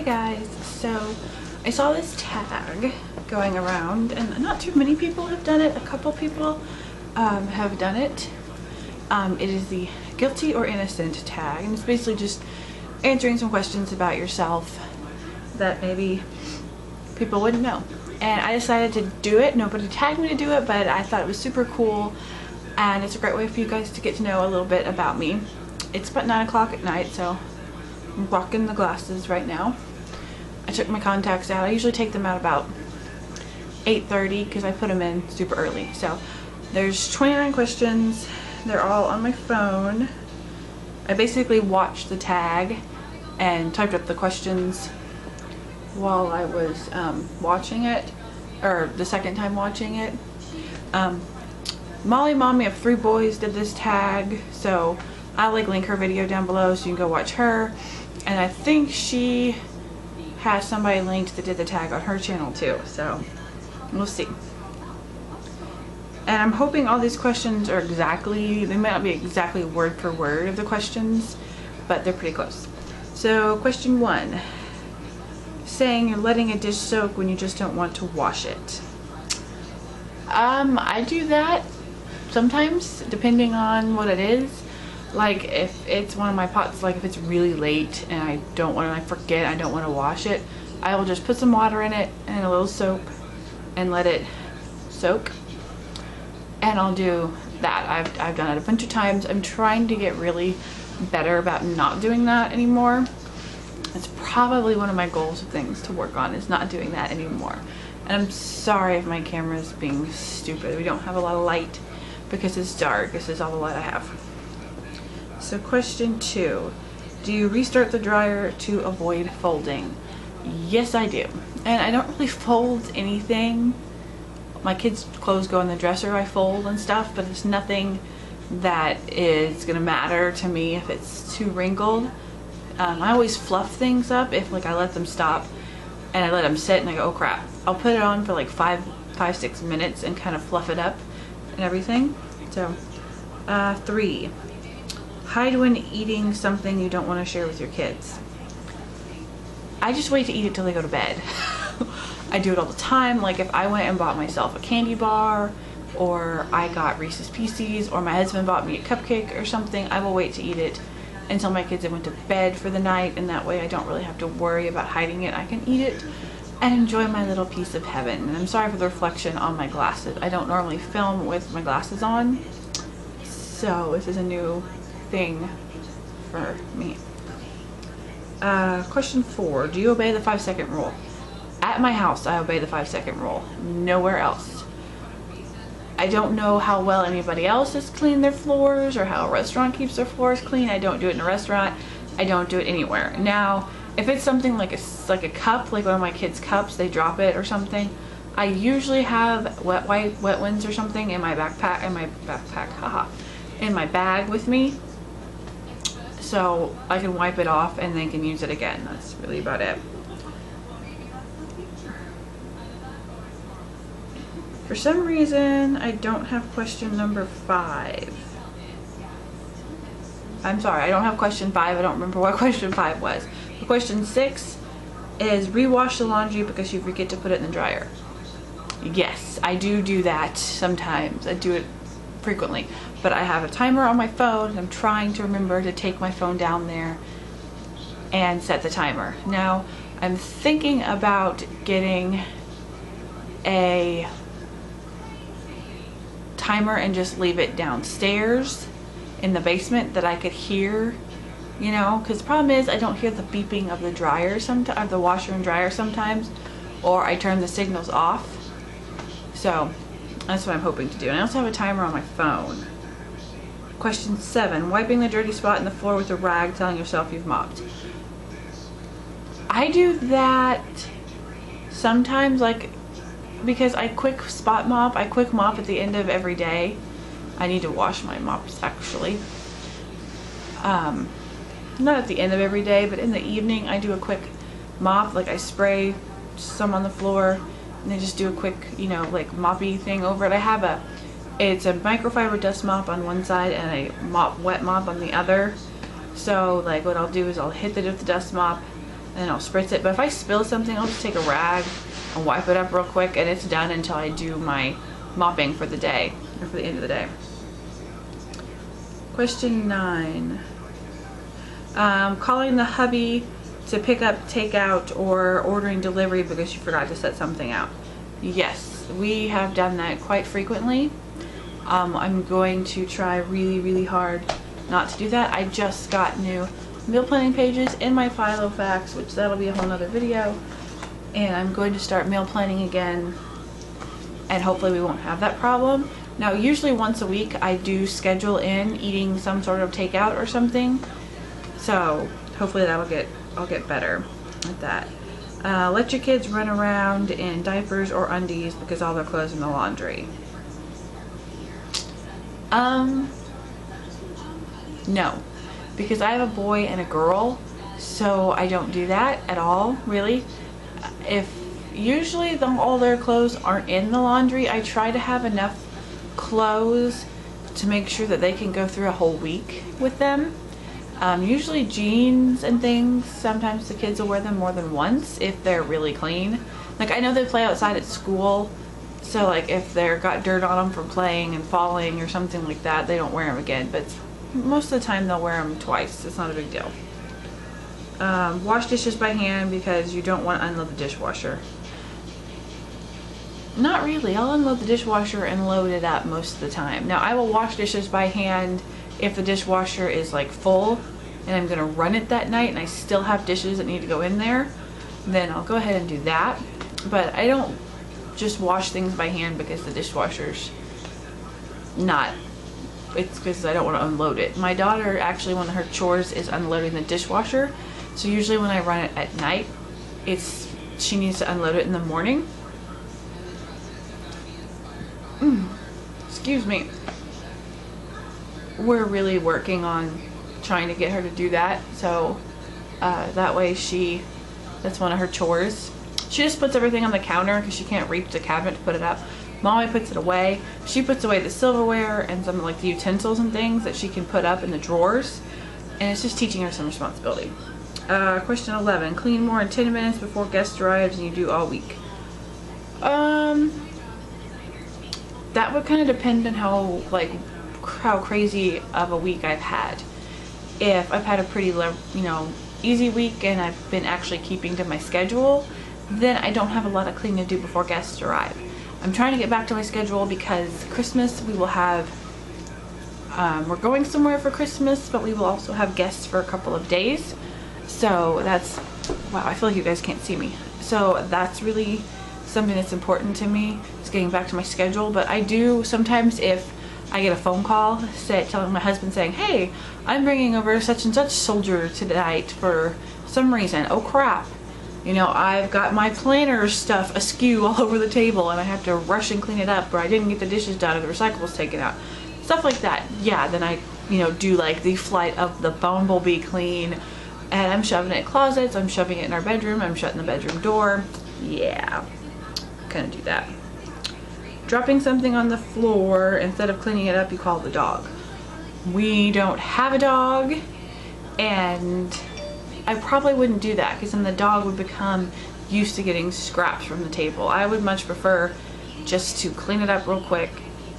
Hey guys, so I saw this tag going around and not too many people have done it. A couple people have done it. It is the guilty or innocent tag, and it's basically just answering some questions about yourself that maybe people wouldn't know. And I decided to do it. Nobody tagged me to do it, but I thought it was super cool, and it's a great way for you guys to get to know a little bit about me. It's about 9 o'clock at night, so I'm rocking the glasses right now. I took my contacts out. I usually take them out about 8:30 because I put them in super early. So there's 29 questions. They're all on my phone. I basically watched the tag and typed up the questions while I was watching it, or the second time watching it. Molly, mommy of 3 boys, did this tag, so I'll link her video down below so you can go watch her. And I think she has somebody linked that did the tag on her channel too, so we'll see. And I'm hoping all these questions are exactly, they might not be exactly word for word of the questions, but they're pretty close. So question 1, saying you're letting a dish soak when you just don't want to wash it. I do that sometimes depending on what it is. Like if it's one of my pots, like if it's really late and I don't want to, I forget I don't want to wash it, I will just put some water in it and a little soap and let it soak. And I'll do that. I've done it a bunch of times. I'm trying to get really better about not doing that anymore. It's probably one of my goals of things to work on, is not doing that anymore. And I'm sorry if my camera is being stupid. We don't have a lot of light because it's dark. This is all the light I have. So question 2, do you restart the dryer to avoid folding? Yes, I do. And I don't really fold anything. My kids' clothes go in the dresser, I fold and stuff, but it's nothing that is gonna matter to me if it's too wrinkled. I always fluff things up if like I let them stop and I let them sit and I go, oh crap. I'll put it on for like 5-6 minutes and kind of fluff it up and everything. So 3, hide when eating something you don't want to share with your kids. I just wait to eat it till they go to bed. I do it all the time. Like if I went and bought myself a candy bar, or I got Reese's Pieces, or my husband bought me a cupcake or something, I will wait to eat it until my kids have went to bed for the night, and that way I don't really have to worry about hiding it. I can eat it and enjoy my little piece of heaven. And I'm sorry for the reflection on my glasses. I don't normally film with my glasses on, so this is a new thing for me. Question 4, do you obey the 5-second rule? At my house, I obey the 5-second rule. Nowhere else. I don't know how well anybody else has cleaned their floors or how a restaurant keeps their floors clean. I don't do it in a restaurant. I don't do it anywhere. Now, if it's something like a cup, like one of my kids' cups, they drop it or something, I usually have wet ones or something in my backpack, in my bag with me, so I can wipe it off and then can use it again. That's really about it. For some reason, I don't have question number 5. I'm sorry, I don't have question 5. I don't remember what question 5 was. But question 6 is rewash the laundry because you forget to put it in the dryer. Yes, I do that sometimes. I do it frequently. But I have a timer on my phone, and I'm trying to remember to take my phone down there and set the timer. Now, I'm thinking about getting a timer and just leave it downstairs in the basement that I could hear, you know, because the problem is I don't hear the beeping of the dryer sometimes, of the washer and dryer sometimes, or I turn the signals off. So that's what I'm hoping to do. And I also have a timer on my phone. Question 7, wiping the dirty spot in the floor with a rag, telling yourself you've mopped. I do that sometimes, like, because I quick mop at the end of every day. I need to wash my mops actually. Not at the end of every day, but in the evening I do a quick mop. Like I spray some on the floor and then just do a quick, you know, like moppy thing over it. I have it's a microfiber dust mop on one side and a wet mop on the other. So like what I'll do is I'll hit it with the dust mop and I'll spritz it. But if I spill something, I'll just take a rag and wipe it up real quick, and it's done until I do my mopping for the day, or for the end of the day. Question 9. Calling the hubby to pick up takeout or ordering delivery because you forgot to set something out. Yes, we have done that quite frequently. I'm going to try really hard not to do that. I just got new meal planning pages in my Filofax, which that'll be a whole nother video, and I'm going to start meal planning again, and hopefully we won't have that problem. Now usually once a week I do schedule in eating some sort of takeout or something, so hopefully I'll get better at that. Let your kids run around in diapers or undies because all their clothes in the laundry. No, because I have a boy and a girl, so I don't do that at all, really. If usually all their clothes aren't in the laundry, I try to have enough clothes to make sure that they can go through a whole week with them. Usually jeans and things, sometimes the kids will wear them more than once if they're really clean. Like, I know they play outside at school, so like if they're got dirt on them from playing and falling or something like that, they don't wear them again, but most of the time they'll wear them twice. It's not a big deal. Wash dishes by hand because you don't want to unload the dishwasher. Not really. I'll unload the dishwasher and load it up most of the time. Now I will wash dishes by hand if the dishwasher is like full and I'm gonna run it that night and I still have dishes that need to go in there, then I'll go ahead and do that. But I don't just wash things by hand because the dishwasher's not, it's because I don't want to unload it. My daughter, actually one of her chores is unloading the dishwasher, so usually when I run it at night, she needs to unload it in the morning. Excuse me. We're really working on trying to get her to do that, so that way that's one of her chores. She just puts everything on the counter because she can't reach the cabinet to put it up. Mommy puts it away. She puts away the silverware and some like the utensils and things that she can put up in the drawers, and it's just teaching her some responsibility. Question 11. Clean more in 10 minutes before guest arrives than you do all week. That would kind of depend on how crazy of a week I've had. If I've had a pretty easy week and I've been actually keeping to my schedule, then I don't have a lot of cleaning to do before guests arrive. I'm trying to get back to my schedule because Christmas we will have, we're going somewhere for Christmas, but we will also have guests for a couple of days. So that's, wow, I feel like you guys can't see me. So that's really something that's important to me, is getting back to my schedule. But I do sometimes, if I get a phone call telling my husband saying, hey, I'm bringing over such and such soldier tonight for some reason. Oh crap. You know, I've got my planner stuff askew all over the table and I have to rush and clean it up, or I didn't get the dishes done or the recyclables taken out. Stuff like that. Yeah, then I, do like the flight of the bumblebee clean, and I'm shoving it in closets, I'm shoving it in our bedroom, I'm shutting the bedroom door. Yeah, kind of do that. Dropping something on the floor, instead of cleaning it up, you call the dog. We don't have a dog, and I probably wouldn't do that because then the dog would become used to getting scraps from the table. I would much prefer just to clean it up real quick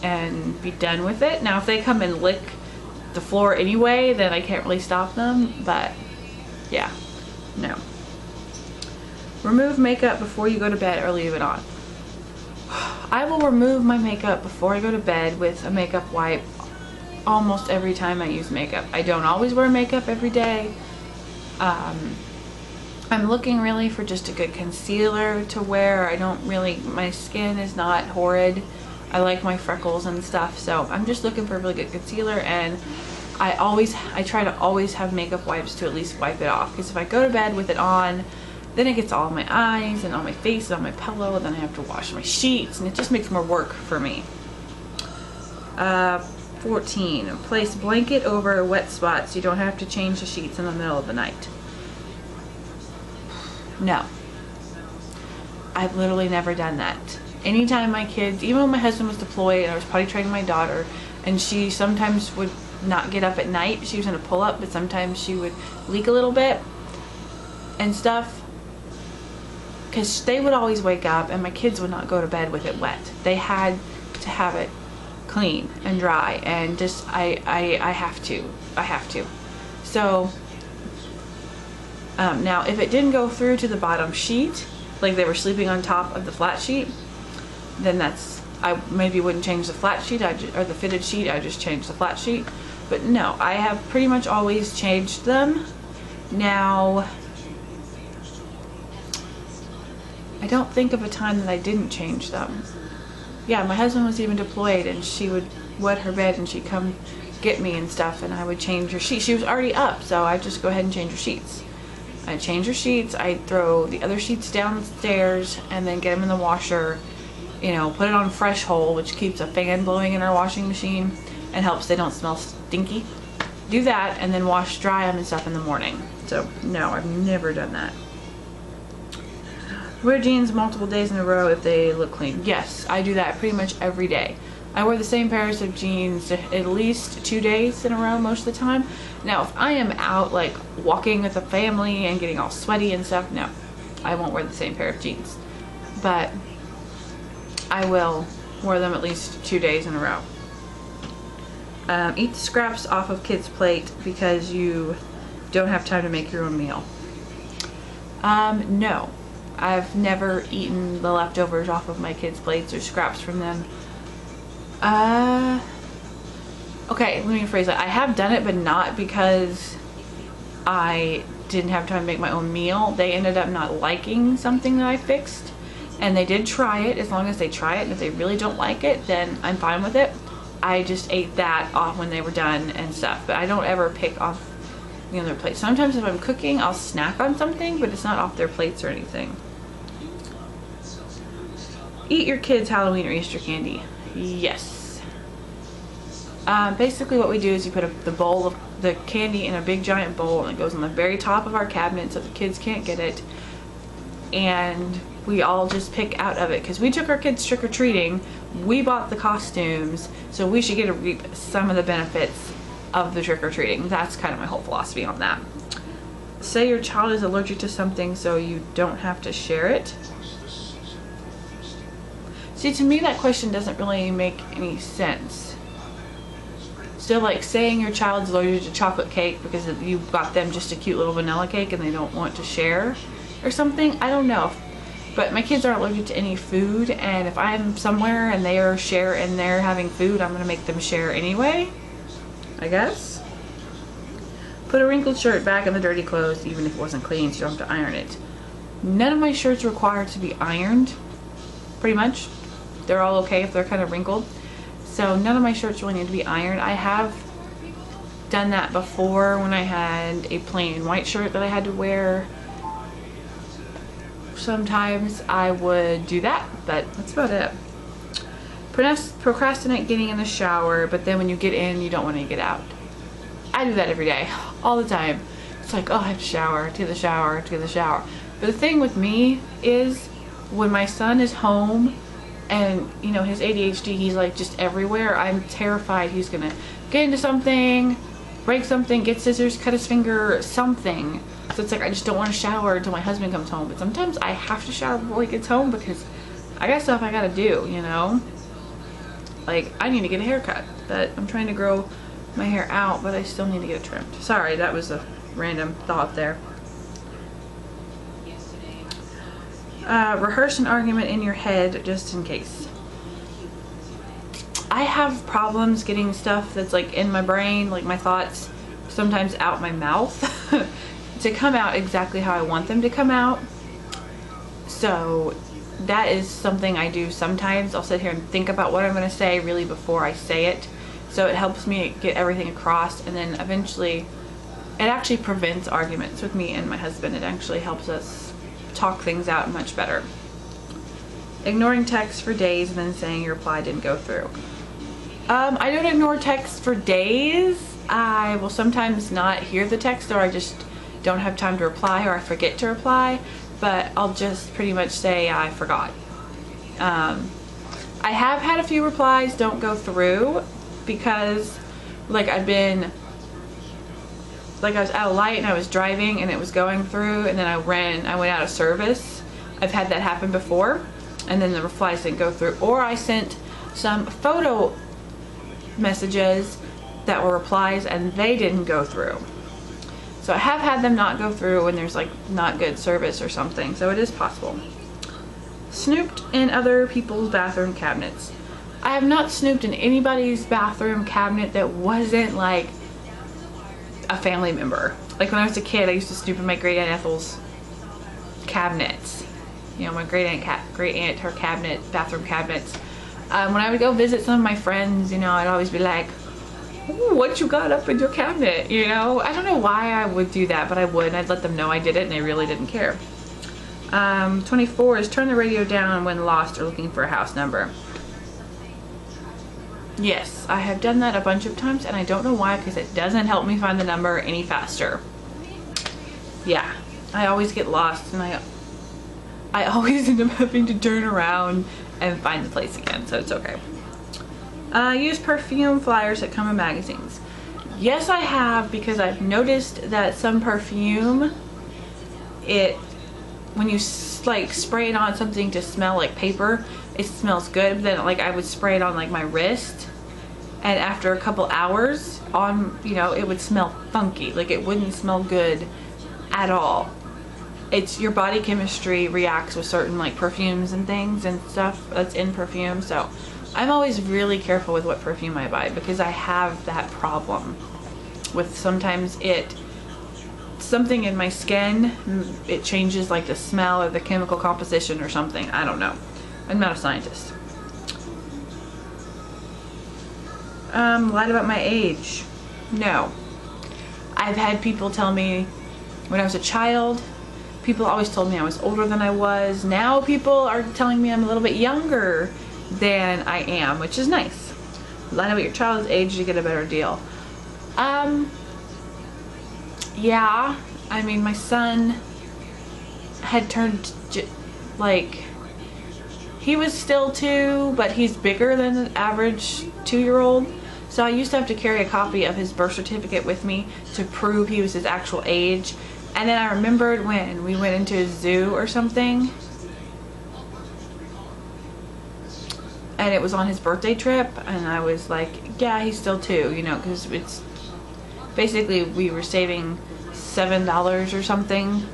and be done with it. Now if they come and lick the floor anyway, then I can't really stop them, but yeah, no. Remove makeup before you go to bed or leave it on. I will remove my makeup before I go to bed with a makeup wipe almost every time I use makeup. I don't always wear makeup every day. I'm looking really for just a good concealer to wear. I don't really, my skin is not horrid. I like my freckles and stuff, so I'm just looking for a really good concealer, and I try to always have makeup wipes to at least wipe it off, because if I go to bed with it on, then it gets all on my eyes and on my face and on my pillow, and then I have to wash my sheets, and it just makes more work for me. 14. Place blanket over a wet spot so you don't have to change the sheets in the middle of the night. No. I've literally never done that. Anytime my kids, even when my husband was deployed and I was potty training my daughter, and she sometimes would not get up at night, she was in a pull-up, but sometimes she would leak a little bit. and stuff, because they would always wake up and my kids would not go to bed with it wet. They had to have it clean and dry, and just I have to. So now if it didn't go through to the bottom sheet, like they were sleeping on top of the flat sheet, then I maybe wouldn't change the flat sheet, or the fitted sheet, I just changed the flat sheet. But no, I have pretty much always changed them. Now, I don't think of a time that I didn't change them. Yeah, my husband was even deployed, and she would wet her bed and she'd come get me and stuff, and I would change her sheets. She was already up, so I'd just go ahead and change her sheets. I'd change her sheets, I'd throw the other sheets downstairs and then get them in the washer, you know, put it on fresh hold, which keeps a fan blowing in our washing machine and helps they don't smell stinky. Do that and then wash dry them and stuff in the morning. So no, I've never done that. Wear jeans multiple days in a row if they look clean. Yes, I do that pretty much every day. I wear the same pairs of jeans at least 2 days in a row most of the time. Now, if I am out like walking with a family and getting all sweaty and stuff, no, I won't wear the same pair of jeans. But I will wear them at least 2 days in a row. Eat the scraps off of kids' plate because you don't have time to make your own meal. No. I've never eaten the leftovers off of my kids' plates or scraps from them. Okay, let me rephrase that. I have done it, but not because I didn't have time to make my own meal. They ended up not liking something that I fixed, and they did try it. As long as they try it, and if they really don't like it, then I'm fine with it. I just ate that off when they were done and stuff, but I don't ever pick off, you know, their plates. Sometimes if I'm cooking, I'll snack on something, but it's not off their plates or anything. Eat your kids' Halloween or Easter candy. Yes. Basically what we do is you put the bowl of the candy in a big giant bowl, and it goes on the very top of our cabinet so the kids can't get it, and we all just pick out of it, because we took our kids trick-or-treating, we bought the costumes, so we should get to reap some of the benefits of the trick-or-treating. That's kind of my whole philosophy on that. Say your child is allergic to something so you don't have to share it. See, to me that question doesn't really make any sense. So like saying your child's allergic to chocolate cake because you got them just a cute little vanilla cake and they don't want to share or something, I don't know. But my kids aren't allergic to any food, and if I'm somewhere and they're having food, I'm gonna make them share anyway, I guess. Put a wrinkled shirt back in the dirty clothes even if it wasn't clean, so you don't have to iron it. None of my shirts require to be ironed, pretty much. They're all okay if they're kind of wrinkled. So none of my shirts really need to be ironed. I have done that before when I had a plain white shirt that I had to wear. Sometimes I would do that, but that's about it. Procrastinate getting in the shower, but then when you get in, you don't want to get out. I do that every day, all the time. It's like, oh, I have to shower, to the shower, to the shower. But the thing with me is when my son is home and, you know, his ADHD, he's like just everywhere, I'm terrified he's gonna get into something, break something, get scissors, cut his finger, something. So it's like I just don't want to shower until my husband comes home. But sometimes I have to shower before he gets home because I got stuff I gotta do, you know? Like, I need to get a haircut, but I'm trying to grow my hair out, but I still need to get it trimmed. Sorry, that was a random thought there. Rehearse an argument in your head just in case. I have problems getting stuff that's like in my brain, like my thoughts, sometimes out my mouth to come out exactly how I want them to come out. So that is something I do sometimes. I'll sit here and think about what I'm going to say really before I say it. So it helps me get everything across, and then eventually it actually prevents arguments with me and my husband. It actually helps us talk things out much better. Ignoring texts for days and then saying your reply didn't go through. I don't ignore texts for days. I will sometimes not hear the text, or I just don't have time to reply, or I forget to reply, but I'll just pretty much say I forgot. I have had a few replies don't go through because like I've been like I was at a light and I was driving and it was going through, and then I went out of service. I've had that happen before, and then the replies didn't go through. Or I sent some photo messages that were replies and they didn't go through. So I have had them not go through when there's like not good service or something, so it is possible. Snooped in other people's bathroom cabinets. I have not snooped in anybody's bathroom cabinet that wasn't like a family member. Like when I was a kid, I used to snoop in my great aunt Ethel's cabinets. You know, my great aunt, her cabinet, bathroom cabinets. When I would go visit some of my friends, you know, I'd always be like, "Ooh, what you got up in your cabinet?" You know, I don't know why I would do that, but I would. And I'd let them know I did it, and they really didn't care. 24 is turn the radio down when lost or looking for a house number. Yes, I have done that a bunch of times, and I don't know why, because it doesn't help me find the number any faster. Yeah, I always get lost, and I always end up having to turn around and find the place again, so it's okay. Use perfume flyers that come in magazines. Yes, I have, because I've noticed that some perfume, when you like spray it on something to smell like paper, it smells good, but then like I would spray it on like my wrist, and after a couple hours on, you know, it would smell funky. Like it wouldn't smell good at all. It's your body chemistry reacts with certain like perfumes and things and stuff that's in perfume. So I'm always really careful with what perfume I buy, because I have that problem with sometimes something in my skin, it changes like the smell or the chemical composition or something. I don't know. I'm not a scientist. Lied about my age. No. I've had people tell me when I was a child, people always told me I was older than I was. Now people are telling me I'm a little bit younger than I am, which is nice. Lie about your child's age to get a better deal. Yeah, I mean, my son had turned like, he was still 2, but he's bigger than the average 2-year-old. So I used to have to carry a copy of his birth certificate with me to prove he was his actual age. And then I remembered when we went into a zoo or something, and it was on his birthday trip, and I was like, yeah, he's still 2, you know, because it's basically we were saving $7 or something,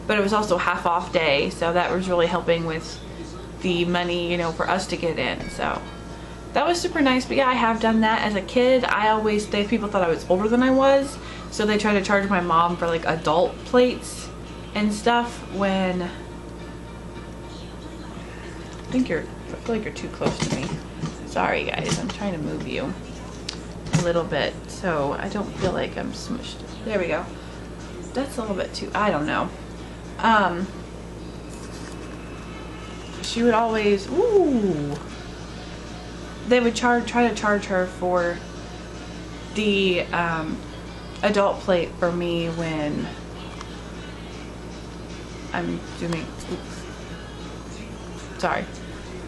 but it was also half off day, so that was really helping with the money, you know, for us to get in. So that was super nice. But yeah, I have done that as a kid. People thought I was older than I was, so they tried to charge my mom for like adult plates and stuff when I feel like you're too close to me. Sorry guys, I'm trying to move you a little bit so I don't feel like I'm smushed. There we go. That's a little bit too, I don't know. She would always, they would try to charge her for the adult plate for me when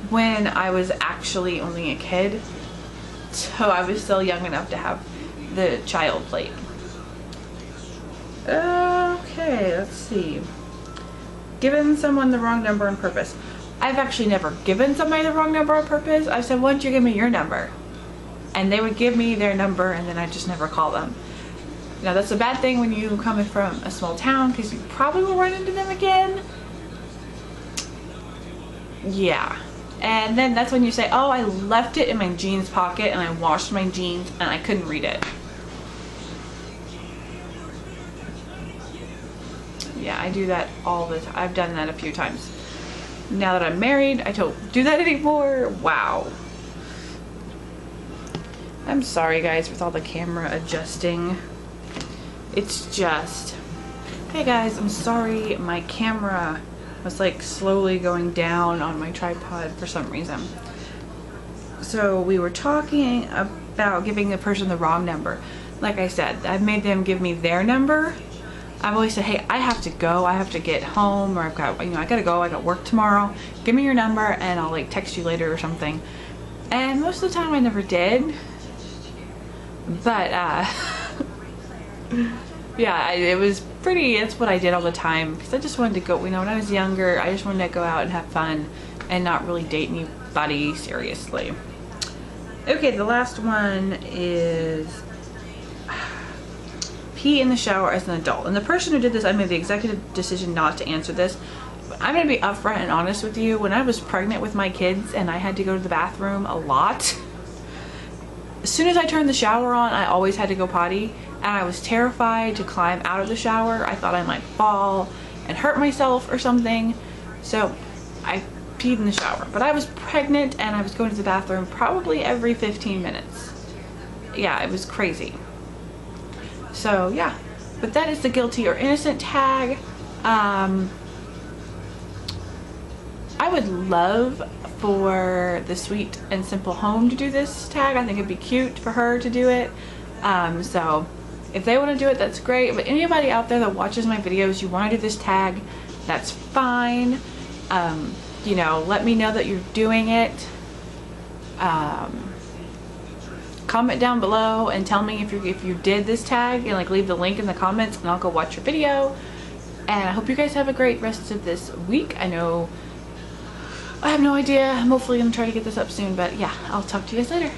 when I was actually only a kid, so I was still young enough to have the child plate. Okay, let's see. Given someone the wrong number on purpose. I've actually never given somebody the wrong number on purpose. I said, why don't you give me your number? And they would give me their number, and then I just never call them. Now that's a bad thing when you come in from a small town, because you probably will run into them again. Yeah. And then that's when you say, oh, I left it in my jeans pocket and I washed my jeans and I couldn't read it. Yeah, I do that all the time. I've done that a few times. Now that I'm married, I don't do that anymore. Wow. I'm sorry guys with all the camera adjusting. It's just, hey guys, I'm sorry, my camera was like slowly going down on my tripod for some reason. So we were talking about giving the person the wrong number. Like I said, I've made them give me their number. I've always said, hey, I have to go, I have to get home, or I've got, you know, I gotta go, I got work tomorrow. Give me your number and I'll like text you later or something. And most of the time I never did. But Yeah, it was pretty, it's what I did all the time because I just wanted to go, you know, when I was younger, I just wanted to go out and have fun and not really date anybody seriously. Okay, the last one is pee in the shower as an adult. And the person who did this, I made the executive decision not to answer this. But I'm gonna be upfront and honest with you. When I was pregnant with my kids and I had to go to the bathroom a lot, as soon as I turned the shower on, I always had to go potty. And I was terrified to climb out of the shower. I thought I might fall and hurt myself or something. So I peed in the shower. But I was pregnant and I was going to the bathroom probably every 15 minutes. Yeah, it was crazy. So yeah, but that is the guilty or innocent tag. I would love for the Sweet and Simple Home to do this tag. I think it'd be cute for her to do it. So if they want to do it, that's great. But anybody out there that watches my videos, you want to do this tag, that's fine. You know, let me know that you're doing it. Comment down below and tell me if you did this tag, and like leave the link in the comments and I'll go watch your video. And I hope you guys have a great rest of this week. I know I have no idea. I'm hopefully gonna try to get this up soon, but yeah, I'll talk to you guys later.